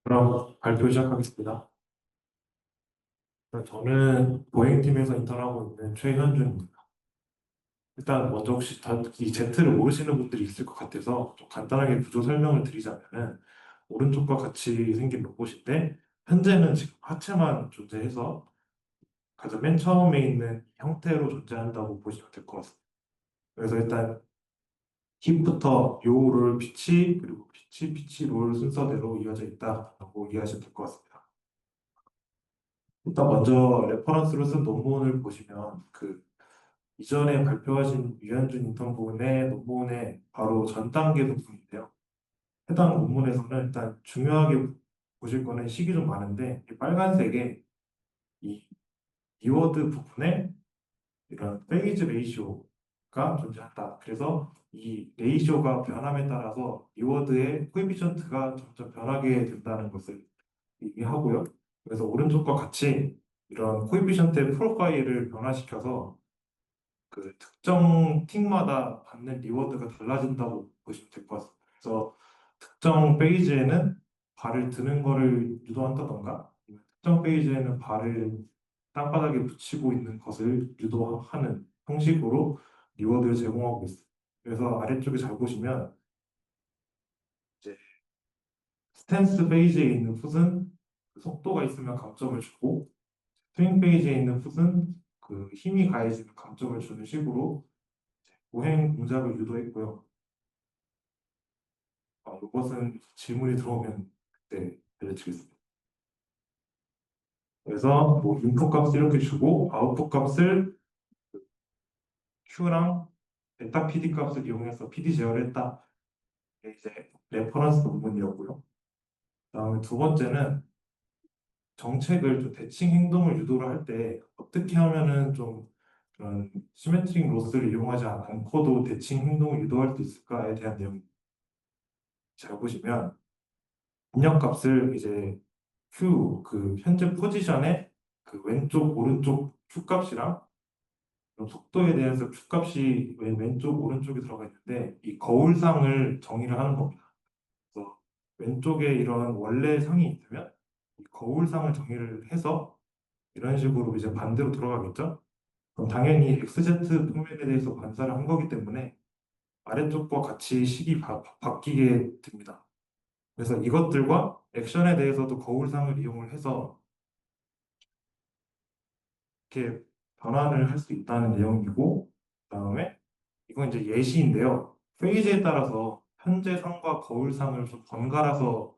그럼 발표 시작하겠습니다. 저는 보행팀에서 인턴하고 있는 최현준입니다. 일단 먼저 혹시 이 Z를 모르시는 분들이 있을 것 같아서 좀 간단하게 구조 설명을 드리자면은 오른쪽과 같이 생긴 로봇인데 현재는 지금 하체만 존재해서 가장 맨 처음에 있는 형태로 존재한다고 보시면 될 것 같습니다. 그래서 일단 힙부터 요, 롤, 피치, 그리고 피치, 피치, 롤 순서대로 이어져 있다라고 이해하시면 될 것 같습니다. 일단 먼저 레퍼런스로 쓴 논문을 보시면 이전에 발표하신 유현준 인턴분의 논문의 바로 전 단계 부분인데요. 해당 논문에서는 일단 중요하게 보실 거는 식이 좀 많은데 이 빨간색에 이 리워드 부분에 이런 페이즈 레이쇼가 존재한다. 그래서 이 레이쇼가 변함에 따라서 리워드의 코에피션트가 점점 변하게 된다는 것을 얘기하고요. 그래서 오른쪽과 같이 이런 코에피션트의 프로파일을 변화시켜서 특정 틱마다 받는 리워드가 달라진다고 보시면 될 것 같습니다. 그래서 특정 페이지에는 발을 드는 거를 유도한다던가 아니면 특정 페이지에는 발을 땅바닥에 붙이고 있는 것을 유도하는 형식으로 리워드를 제공하고 있습니다. 그래서 아래쪽에 잘 보시면 이제 스탠스 페이지에 있는 풋은 속도가 있으면 감점을 주고 스윙 페이지에 있는 풋은 힘이 가해지면 감점을 주는 식으로 보행 동작을 유도했고요. 이것은 질문이 들어오면 그때 알려드리겠습니다. 그래서 뭐 인풋 값을 이렇게 주고 아웃풋 값을 Q랑 베타 PD 값을 이용해서 PD 제어를 했다. 이게 이제 레퍼런스 논문이었고요. 그다음에 두 번째는 정책을 좀 대칭 행동을 유도를 할 때 어떻게 하면은 좀 그런 시메트릭 로스를 이용하지 않고도 대칭 행동을 유도할 수 있을까에 대한 내용 잘 보시면 입력값을 이제 현재 포지션의 왼쪽 오른쪽 Q 값이랑 그럼 속도에 대해서 Q 값이 왼쪽 오른쪽에 들어가 있는데 이 거울상을 정의를 하는 겁니다. 그래서 왼쪽에 이런 원래 상이 있으면 이 거울상을 정의를 해서 이런 식으로 이제 반대로 돌아가겠죠? 그럼 당연히 XZ 평면에 대해서 관사를 한 거기 때문에 아래쪽과 같이 식이 바뀌게 됩니다. 그래서 이것들과 액션에 대해서도 거울상을 이용을 해서 이렇게 변환을 할 수 있다는 내용이고, 그다음에 이건 이제 예시인데요. 페이지에 따라서 현재 상과 거울상을 좀 번갈아서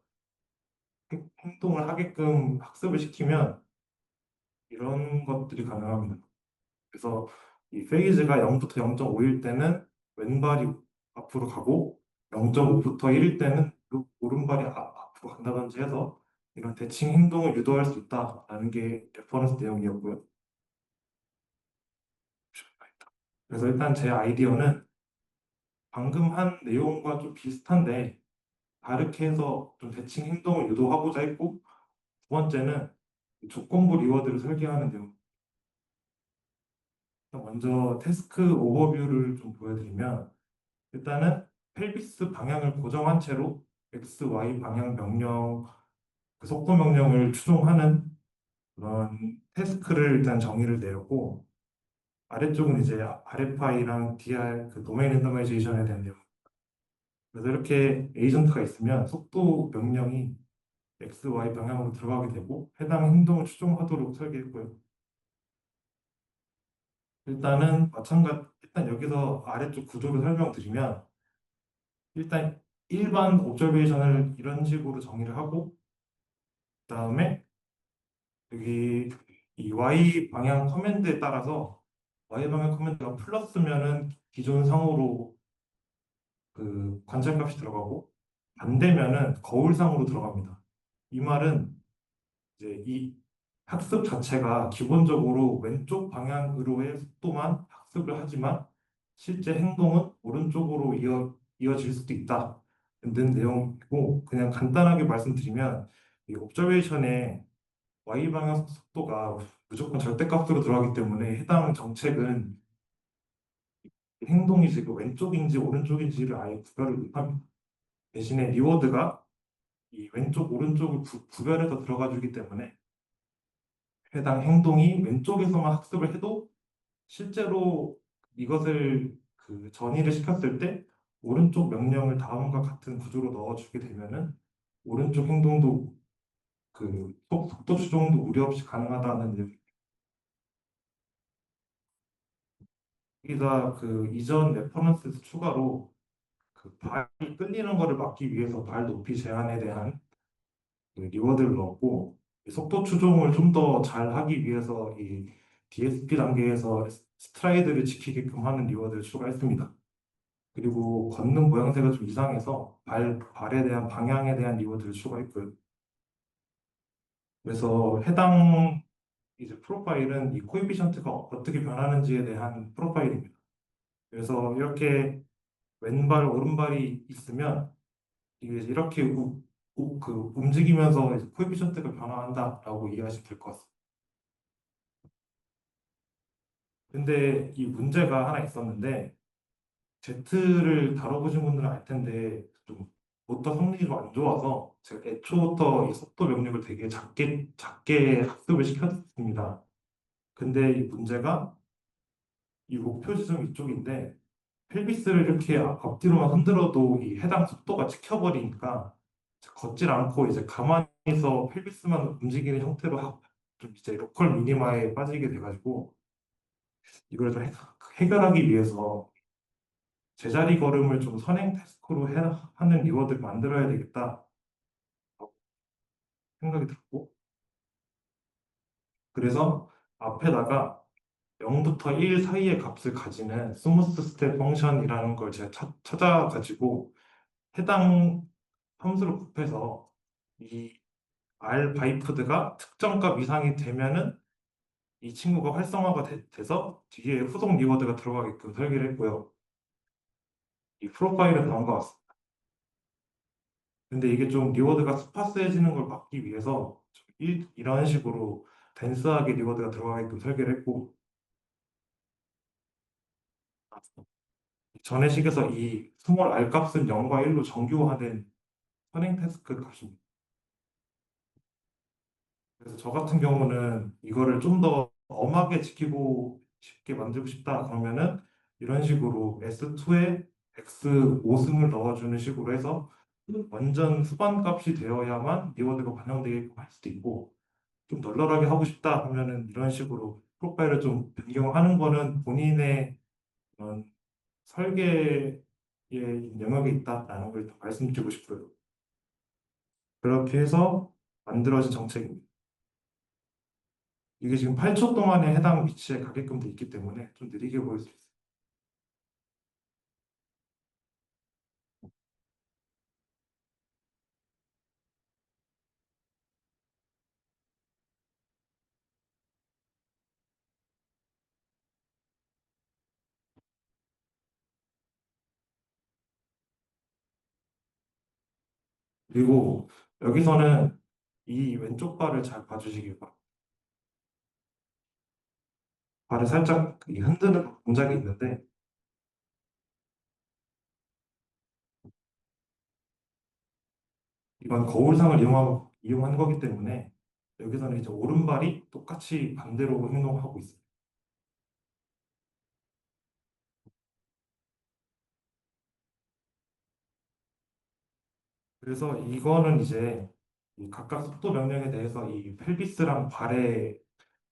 행동을 하게끔 학습을 시키면 이런 것들이 가능합니다. 그래서 이 페이지가 0부터 0.5일 때는 왼발이 앞으로 가고 0.5부터 1일 때는 오른발이 앞으로 간다든지 해서 이런 대칭 행동을 유도할 수 있다라는 게 레퍼런스 내용이었고요. 그래서 일단 제 아이디어는 방금 한 내용과 좀 비슷한데 다르게 해서 좀 대칭 행동을 유도하고자 했고 두 번째는 조건부 리워드를 설계하는 내용. 먼저 태스크 오버뷰를 좀 보여드리면 일단은 펠비스 방향을 고정한 채로 X, Y 방향 명령, 속도 명령을 추종하는 그런 태스크를 일단 정의를 내렸고 아래쪽은 이제 RFI랑 DR 도메인 랜더마이제이션에 대한 내용. 그래서 이렇게 에이전트가 있으면 속도 명령이 X, Y 방향으로 들어가게 되고 해당 행동을 추종하도록 설계했고요. 일단 여기서 아래쪽 구조를 설명드리면 일단 일반 옵저베이션을 이런 식으로 정의를 하고 그다음에 여기 이 Y 방향 커맨드에 따라서 Y 방향 커맨드가 플러스면은 기존 상으로 관찰값이 들어가고 반대면은 거울상으로 들어갑니다. 이 말은 이제 이 학습 자체가 기본적으로 왼쪽 방향으로의 속도만 학습을 하지만 실제 행동은 오른쪽으로 이어질 수도 있다는 내용이고 그냥 간단하게 말씀드리면 이 옵저베이션의 Y 방향 속도가 무조건 절대값으로 들어가기 때문에 해당 정책은 행동이 지금 왼쪽인지 오른쪽인지를 아예 구별을 못합니다. 대신에 리워드가 이 왼쪽, 오른쪽을 구별해서 들어가 주기 때문에 해당 행동이 왼쪽에서만 학습을 해도 실제로 이것을 그 전이를 시켰을 때 오른쪽 명령을 다음과 같은 구조로 넣어주게 되면은 오른쪽 행동도 그 속도 추종도 우려 없이 가능하다는 여기다 그 이전 레퍼런스에서 추가로 그 발이 끌리는 거를 막기 위해서 발 높이 제한에 대한 그 리워드를 넣었고 이 속도 추종을 좀 더 잘 하기 위해서 이 DSP 단계에서 스트라이드를 지키게끔 하는 리워드를 추가했습니다. 그리고 걷는 모양새가 좀 이상해서 발에 대한 방향에 대한 리워드를 추가했고요. 그래서 해당 이제 프로파일은 이 코에피션트가 어떻게 변하는지에 대한 프로파일입니다. 그래서 이렇게 왼발, 오른발이 있으면 이게 이렇게 그 움직이면서 이제 코에피션트가 변화한다라고 이해하시면 될 것 같습니다. 근데 이 문제가 하나 있었는데 Z를 다뤄보신 분들은 알 텐데 좀 모터 성능이 좀 안 좋아서 제가 애초부터 이 속도 명령을 되게 작게 학습을 시켰습니다. 근데 이 문제가 이 목표 지점 이쪽인데 펠비스를 이렇게 앞뒤로만 흔들어도 이 해당 속도가 찍혀버리니까 걷질 않고 이제 가만히서 펠비스만 움직이는 형태로 좀 이제 로컬 미니마에 빠지게 돼가지고 이걸 좀 해결하기 위해서 제자리 걸음을 좀 선행 태스크로 하는 리워드를 만들어야 되겠다 생각이 들었고 그래서 앞에다가 0부터 1 사이의 값을 가지는 스무스 스텝 펑션이라는 걸 제가 찾아가지고 해당 함수를 곱해서 이 R 바이프드가 특정 값 이상이 되면은 이 친구가 활성화가 돼서 뒤에 후속 리워드가 들어가게끔 설계를 했고요. 이 프로파일은 다음과 같습니다. 근데 이게 좀 리워드가 스파스해지는 걸 막기 위해서 좀 이런 식으로 덴스하게 리워드가 들어가게끔 설계를 했고 전의 식에서 이 스몰 r 값은 0과 1로 정규화된 선행 태스크 값입니다. 그래서 저 같은 경우는 이거를 좀 더 엄하게 지키고 쉽게 만들고 싶다 그러면은 이런 식으로 S2에 X 5승을 넣어주는 식으로 해서 완전 수반 값이 되어야만 리워드가 반영되게끔 할 수도 있고 좀 널널하게 하고 싶다 하면은 이런 식으로 프로파일을 좀 변경하는 거는 본인의 그런 설계의 영역에 있다라는 걸 더 말씀드리고 싶어요. 그렇게 해서 만들어진 정책입니다. 이게 지금 8초 동안에 해당 위치에 가게끔 돼 있기 때문에 좀 느리게 보일 수 있어요. 그리고 여기서는 이 왼쪽 발을 잘 봐주시길 바랍니다. 발을 살짝 이 흔드는 동작이 있는데 이건 거울상을 이용한 거기 때문에 여기서는 이제 오른발이 똑같이 반대로 행동하고 있어요. 그래서 이거는 이제 이 각각 속도 명령에 대해서 이 펠비스랑 발의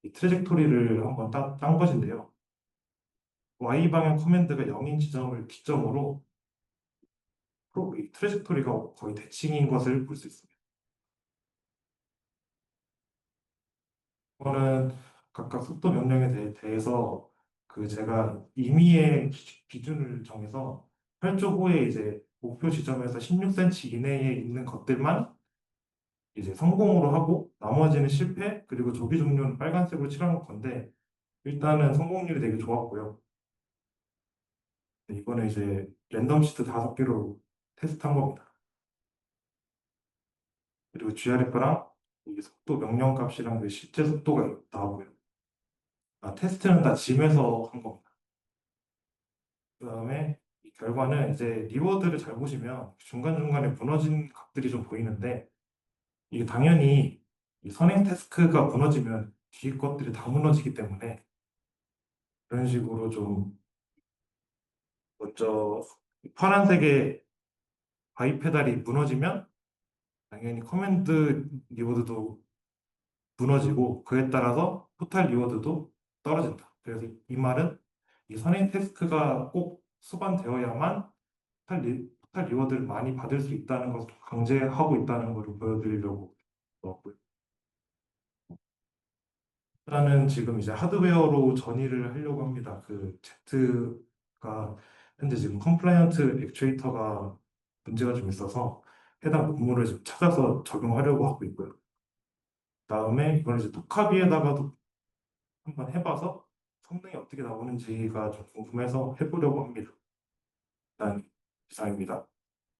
이 트레젝토리를 한번 딴 것인데요. Y 방향 커맨드가 0인 지점을 기점으로 이 트레젝토리가 거의 대칭인 것을 볼 수 있습니다. 이거는 각각 속도 명령에 대해서 그 제가 임의의 기준을 정해서 8초 후에 이제 목표 지점에서 16cm 이내에 있는 것들만 이제 성공으로 하고 나머지는 실패 그리고 조기 종료는 빨간색으로 칠한 건데 일단은 성공률이 되게 좋았고요. 이거는 이제 랜덤 시트 5개로 테스트한 겁니다. 그리고 GRF랑 이 속도 명령 값이랑 그 실제 속도가 나오고요. 테스트는 다 짐에서 한 겁니다. 그 다음에 이 결과는 이제 리워드를 잘 보시면 중간중간에 무너진 값들이 좀 보이는데 이게 당연히 이 선행 태스크가 무너지면 뒤에 것들이 다 무너지기 때문에 그런 식으로 좀 먼저 파란색의 바이 페달이 무너지면 당연히 커맨드 리워드도 무너지고 그에 따라서 토탈 리워드도 떨어진다. 그래서 이 말은 이 선행 태스크가 꼭 수반되어야만 토탈 리워드를 많이 받을 수 있다는 것을 강제하고 있다는 것을 보여드리려고 넣었고요. 일단은 지금 이제 하드웨어로 전이를 하려고 합니다. 그 Z가 현재 지금 컴플라이언트 액추에이터가 문제가 좀 있어서 해당 부분을 좀 찾아서 적용하려고 하고 있고요. 그다음에 이걸 이제 토카비에다가도 한번 해봐서 성능이 어떻게 나오는지가 좀 궁금해서 해보려고 합니다. 일단 이상입니다.